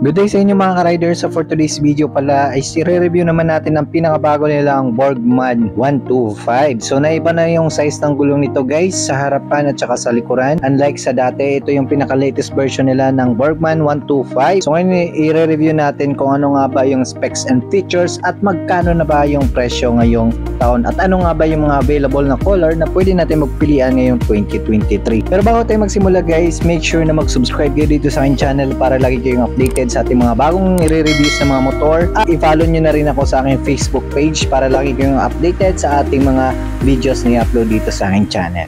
Good day sa inyo mga ka-riders. So for today's video pala ay i-review naman natin ang pinakabago nilang Burgman 125. So naiba na yung size ng gulong nito guys sa harapan at saka sa likuran. Unlike sa dati, ito yung pinaka-latest version nila ng Burgman 125. So ngayon i-review natin kung ano nga ba yung specs and features at magkano na ba yung presyo ngayong taon at ano nga ba yung mga available na color na pwede natin magpilian ngayong 2023. Pero bago tayo magsimula guys, make sure na mag-subscribe kayo dito sa aking channel para lagi kayong updated sa ating mga bagong i-reviews na mga motor. At i-follow nyo na rin ako sa aking Facebook page para lagi kayong updated sa ating mga videos na i-upload dito sa aking channel.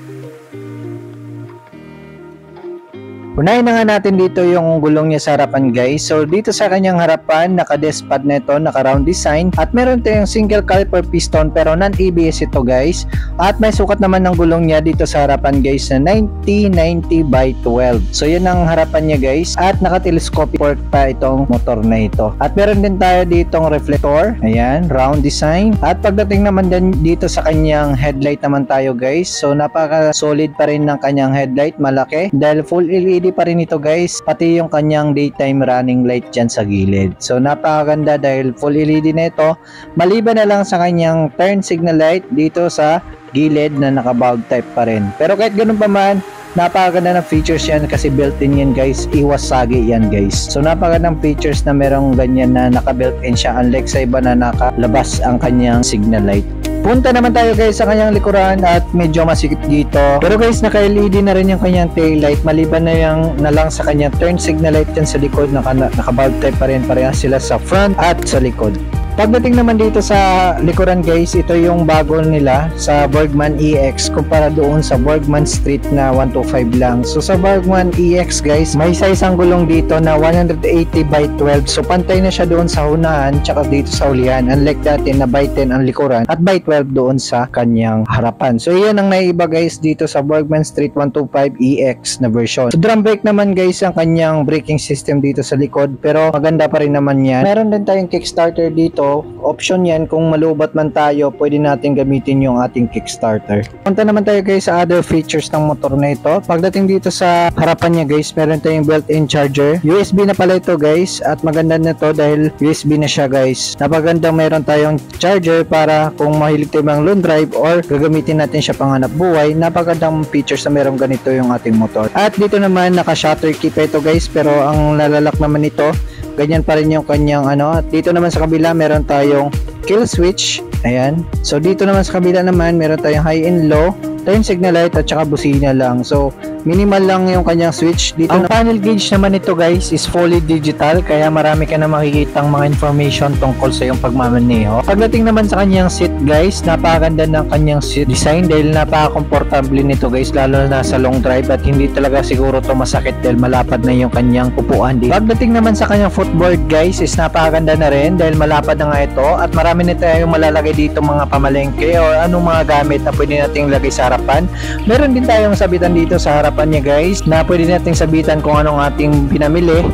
Unahin na nga natin dito yung gulong niya sa harapan guys. So dito sa kanyang harapan, naka-disc pad na ito, naka-round design. At meron tayong single caliper piston pero non-ABS ito guys. At may sukat naman ng gulong niya dito sa harapan guys na 90 by 12. So yun ang harapan niya guys. At naka-telescopic fork pa itong motor na ito. At meron din tayo ditong reflector. Ayan, round design. At pagdating naman din dito sa kanyang headlight naman tayo guys. So napaka-solid pa rin ng kanyang headlight, malaki. Dahil full LED pa rin ito guys, pati yung kanyang daytime running light dyan sa gilid. So napakaganda dahil full LED na ito, maliban na lang sa kanyang turn signal light dito sa gilid na naka-bulb type pa rin. Pero kahit ganun pa man, napakaganda ng features yan kasi built-in yan guys, iwas sagi yan guys. So napakagandang features na merong ganyan na naka-built-in siya, unlike sa iba na nakalabas ang kanyang signal light. Punta naman tayo guys sa kanyang likuran at medyo masikip dito. Pero guys, naka-LED na rin yung kanyang tail light. Maliban na lang sa kanyang turn signal light yan sa likod, naka-bulb type pa rin, parehas sila sa front at sa likod. Pagdating naman dito sa likuran guys, ito yung bago nila sa Burgman EX kumpara doon sa Burgman Street na 125 lang. So sa Burgman EX guys, may size ang gulong dito na 180 by 12. So pantay na siya doon sa unahan tsaka dito sa ulihan. Unlike dati na by 10 ang likuran at by 12 doon sa kanyang harapan. So yan ang naiiba guys dito sa Burgman Street 125 EX na version. So drum brake naman guys ang kanyang braking system dito sa likod, pero maganda pa rin naman yan. Meron din tayong kickstarter dito. Option yan, kung malubat man tayo, pwede natin gamitin yung ating kickstarter. Punta naman tayo guys sa other features ng motor na ito. Pagdating dito sa harapan niya guys, meron tayong built-in charger. USB na pala ito guys, at maganda na to dahil USB na siya guys. Napagandang meron tayong charger para kung mahilig tayo ng long drive or gagamitin natin siya pang hanap buhay. Napagandang features na meron ganito yung ating motor. At dito naman naka-shutter key pa ito guys, pero ang lalalak naman ito, ganyan pa rin yung kanyang ano. At dito naman sa kabila meron tayong kill switch. Ayan. So dito naman sa kabila naman meron tayong high and low, turn signal light at saka busina lang. So minimal lang yung kanyang switch. Dito ang panel gauge naman ito guys is fully digital, kaya marami ka na makikitang mga information tungkol sa iyong pagmamaneho. Pagdating naman sa kanyang seat guys, napakaganda ng kanyang seat design dahil napaka-comfortable nito guys, lalo na sa long drive, at hindi talaga siguro to masakit dahil malapad na yung kanyang upuan dito. Pagdating naman sa kanyang footboard guys is napakaganda na rin dahil malapad na nga ito, at marami na tayong malalagay dito mga pamalengke o anong mga gamit na pwede nating lagay sa harapan. Meron din tayong sabitan dito sa harapan niya guys na pwede nating sabitan kung anong ating pinamili.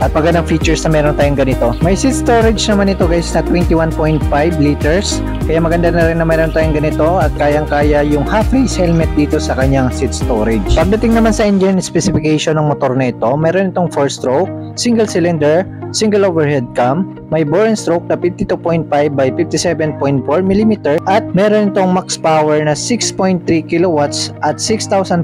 At magandang features na meron tayong ganito. May seat storage naman ito guys na 21.5 liters. Kaya maganda na rin na meron tayong ganito at kayang-kaya yung half-race helmet dito sa kanyang seat storage. Pagdating naman sa engine specification ng motor na ito, meron itong 4-stroke, single cylinder, single overhead cam, may bore and stroke na 52.5 by 57.4 mm at meron itong max power na 6.3 kilowatts at 6,500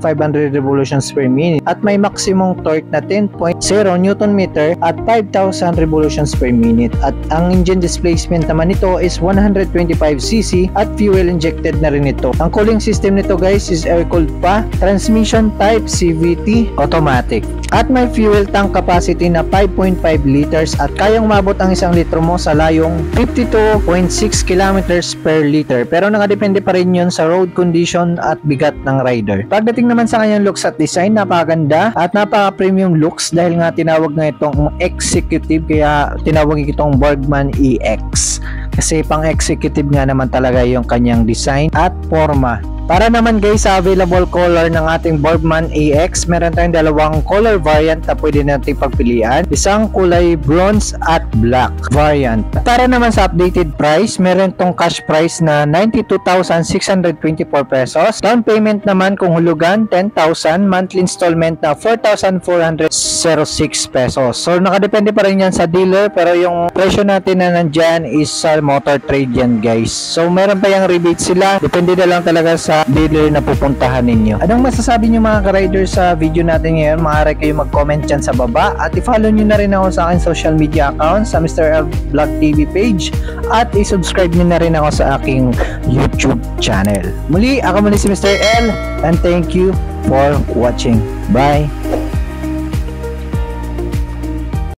revolutions per minute at may maximum torque na 10.0 Newton meter at 5,000 revolutions per minute. At ang engine displacement naman nito is 125cc at fuel injected na rin ito. Ang cooling system nito guys is air cooled pa, transmission type CVT automatic. At may fuel tank capacity na 5.5 liters at kayang umabot ang 1 litro mo sa layong 52.6 kilometers per liter. Pero nakadepende pa rin yun sa road condition at bigat ng rider. Pagdating naman sa kanyang looks at design, napakaganda at napaka-premium looks dahil nga tinawag nga itong executive, kaya tinawag itong Burgman EX. Kasi pang executive nga naman talaga yung kanyang design at forma. Para naman guys sa available color ng ating Boardman AX, meron tayong dalawang color variant na pwede natin pagpilian. Isang kulay bronze at black variant. Para naman sa updated price, meron tong cash price na 92,624 pesos. Down payment naman kung hulugan 10,000, monthly installment na 4,406 pesos. So nakadepende pa rin yan sa dealer, pero yung presyo natin na nandyan is sa Motor Trade yan guys. So meron pa yung rebate sila, depende na lang talaga sa dealer na pupuntahan ninyo. Anong masasabi nyo mga ka-rider sa video natin ngayon? Maaari kayo mag-comment dyan sa baba at i-follow nyo na rin ako sa akin social media account sa Mr. L Vlog TV page at i-subscribe nyo na rin ako sa aking YouTube channel. Muli, ako muli si Mr. L and thank you for watching. Bye!